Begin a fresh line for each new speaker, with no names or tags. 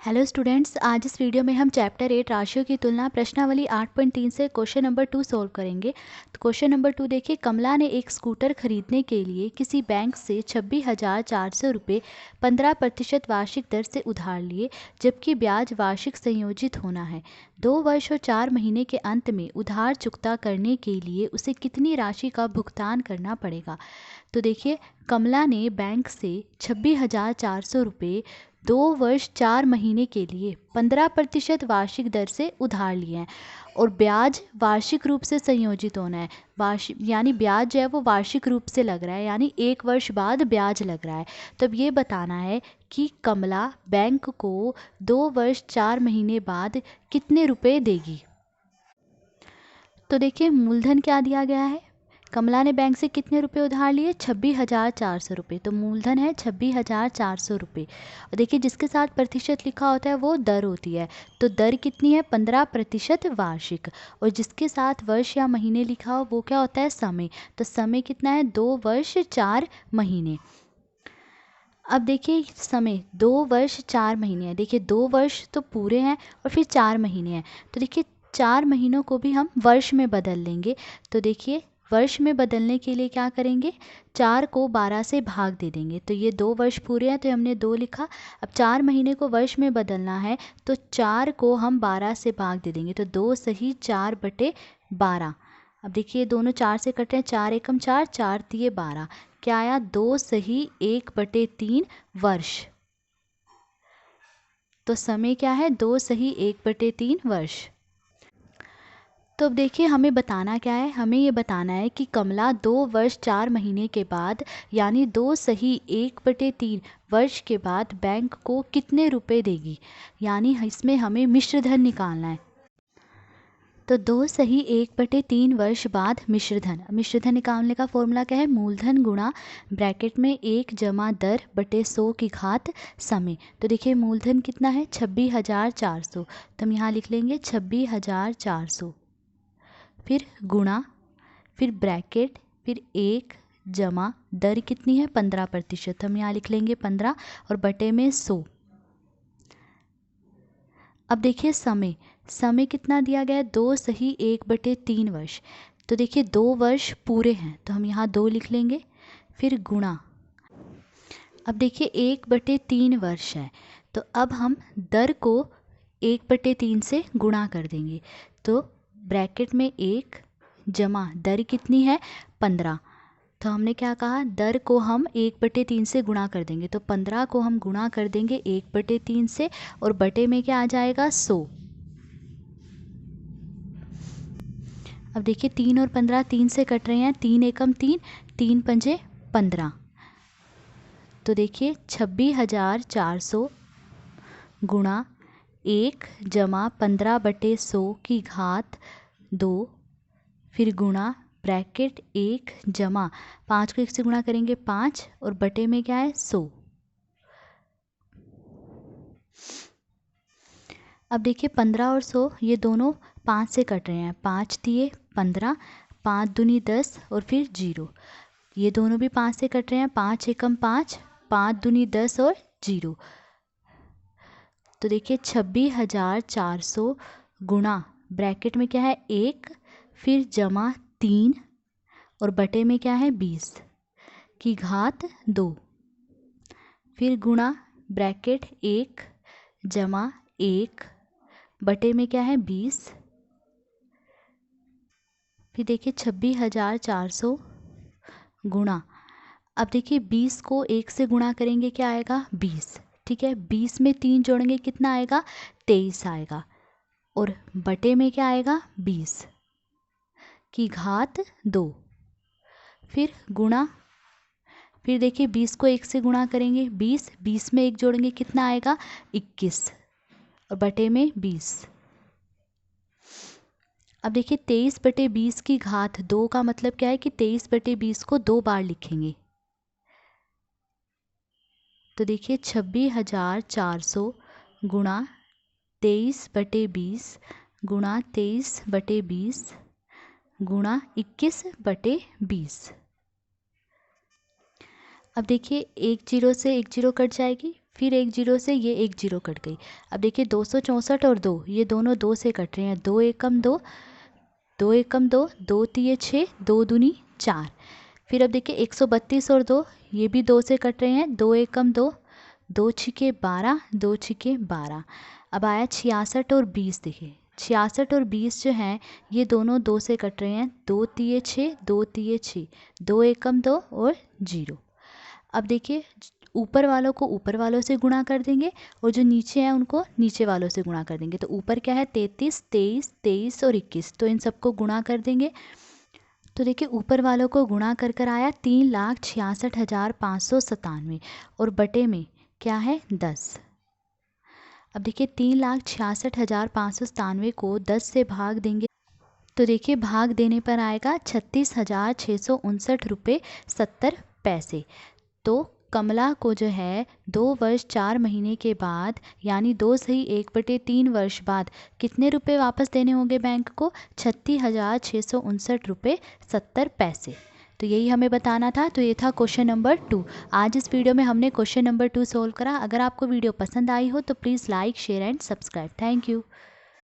Hello students, आज इस video में हम चैप्टर 8 राशियों की तुलना प्रश्नावली 8.3 से क्वेश्चन नंबर 2 सॉल्व करेंगे। तो क्वेश्चन नंबर 2 देखिए, कमला ने एक स्कूटर खरीदने के लिए किसी बैंक से 26,400 रुपये 15% वार्षिक दर से उधार लिए, जबकि ब्याज वार्षिक संयोजित होना है। 2 वर्ष और 4 महीने के अंत में उधार चुकता करने के लिए उसे कितनी राशि का भुगतान करना पड़ेगा। तो देखिए, कमला ने बैंक से 26,400 रुपये 2 वर्ष 4 महीने के लिए 15% वार्षिक दर से उधार लिए हैं और ब्याज वार्षिक रूप से संयोजित होना है। वार्षिक यानी ब्याज जो है वो वार्षिक रूप से लग रहा है, यानी 1 वर्ष बाद ब्याज लग रहा है। तो अब ये बताना है कि कमला बैंक को 2 वर्ष 4 महीने बाद कितने रुपए देगी। तो देखिए, मूलधन क्या दिया गया है। कमला ने बैंक से कितने रुपए उधार लिए, 26,400 रुपये। तो मूलधन है 26,400 रुपये। और देखिए, जिसके साथ प्रतिशत लिखा होता है वो दर होती है। तो दर कितनी है, 15% वार्षिक। और जिसके साथ वर्ष या महीने लिखा हो वो क्या होता है, समय। तो समय कितना है, 2 वर्ष 4 महीने। अब देखिए, समय 2 वर्ष 4 महीने है। देखिए, 2 वर्ष तो पूरे हैं और फिर 4 महीने हैं। तो देखिए, 4 महीनों को भी हम वर्ष में बदल लेंगे। तो देखिए, वर्ष में बदलने के लिए क्या करेंगे, 4 को 12 से भाग दे देंगे। तो ये 2 वर्ष पूरे हैं तो हमने 2 लिखा। अब 4 महीने को वर्ष में बदलना है तो 4 को हम 12 से भाग दे देंगे। तो 2 सही 4/12। अब देखिए, दोनों 4 से कट रहे हैं, 4 एकम 4, 4 तिये 12। क्या आया, 2 सही 1/3 वर्ष। तो समय क्या है, 2 सही 1/3 वर्ष। तो अब देखिए, हमें बताना क्या है, हमें ये बताना है कि कमला 2 वर्ष 4 महीने के बाद यानी 2 सही 1/3 वर्ष के बाद बैंक को कितने रुपए देगी। यानी इसमें हमें मिश्र धन निकालना है। तो 2 सही 1/3 वर्ष बाद मिश्र धन निकालने का फॉर्मूला क्या है, मूलधन गुणा ब्रैकेट में 1 जमा दर बटे 100 की घात समय। तो देखिए, मूलधन कितना है, 26,400। तो हम यहाँ लिख लेंगे 26,400, फिर गुणा, फिर ब्रैकेट, फिर 1 जमा दर कितनी है, 15%। हम यहाँ लिख लेंगे 15 और बटे में 100। अब देखिए, समय कितना दिया गया है, 2 सही 1/3 वर्ष। तो देखिए, 2 वर्ष पूरे हैं तो हम यहाँ 2 लिख लेंगे, फिर गुणा। अब देखिए, 1/3 वर्ष है तो अब हम दर को 1/3 से गुणा कर देंगे। तो ब्रैकेट में 1 जमा दर कितनी है, 15। तो हमने क्या कहा, दर को हम 1/3 से गुणा कर देंगे। तो 15 को हम गुणा कर देंगे 1/3 से और बटे में क्या आ जाएगा, 100। अब देखिए, 3 और 15 3 से कट रहे हैं, 3 एकम 3, 3 पंजे 15। तो देखिए, 26,400 गुणा 1 जमा 15/100 की घात 2, फिर गुणा ब्रैकेट 1 जमा 5 को 1 से गुणा करेंगे 5 और बटे में क्या है, 100। अब देखिए, 15 और 100 ये दोनों 5 से कट रहे हैं, 5 तिये 15, 5 दूनी 10 और फिर 0। ये दोनों भी 5 से कट रहे हैं, 5 एकम 5, 5 दूनी 10 और 0। तो देखिए, 26,400 गुणा ब्रैकेट में क्या है, 1, फिर जमा 3 और बटे में क्या है, 20 की घात 2, फिर गुणा ब्रैकेट 1 जमा 1 बटे में क्या है, 20। फिर देखिए, 26,400 गुणा, अब देखिए 20 को 1 से गुणा करेंगे, क्या आएगा, 20। ठीक है, 20 में 3 जोड़ेंगे कितना आएगा, 23 आएगा और बटे में क्या आएगा, 20 की घात 2, फिर गुणा। फिर देखिए, 20 को 1 से गुणा करेंगे 20 में 1 जोड़ेंगे कितना आएगा, 21 और बटे में 20। अब देखिए, 23/20 की घात 2 का मतलब क्या है कि 23/20 को 2 बार लिखेंगे। तो देखिए, 26,400 गुणा 23/20 गुणा 23/20 गुणा 21/20। अब देखिए, 1 0 से 1 0 कट जाएगी, फिर एक जीरो से ये एक जीरो कट गई। अब देखिए 264 और 2, ये दोनों 2 से कट रहे हैं। 2 एकम 2, 2 एकम 2, 2 तिये 6, 2 दूनी 4। फिर अब देखिए 132 और 2, ये भी 2 से कट रहे हैं। 2 एकम 2, 2 छिके 12, 2 छिके 12। अब आया 66 और 20। देखिए 66 और 20 जो हैं ये दोनों 2 से कट रहे हैं। 2 तिये 6, 2 तिये 6, 2 एकम 2 और 0। अब देखिए ऊपर वालों को ऊपर वालों से गुणा कर देंगे और जो नीचे हैं उनको नीचे वालों से गुणा कर देंगे। तो ऊपर क्या है 33, 23, 23 और 21, तो इन सबको गुणा कर देंगे। तो देखिए ऊपर वालों को गुणा कर कर आया 3,66,597 और बटे में क्या है 10। अब देखिए 3,66,597 को 10 से भाग देंगे तो देखिए भाग देने पर आएगा 36,659 रुपये 70 पैसे। तो कमला को जो है 2 वर्ष 4 महीने के बाद यानी 2 सही 1/3 वर्ष बाद कितने रुपए वापस देने होंगे बैंक को? 36,659 रुपये 70 पैसे। तो यही हमें बताना था। तो ये था क्वेश्चन नंबर 2। आज इस वीडियो में हमने क्वेश्चन नंबर 2 सोल्व करा। अगर आपको वीडियो पसंद आई हो तो please like share and subscribe. Thank you.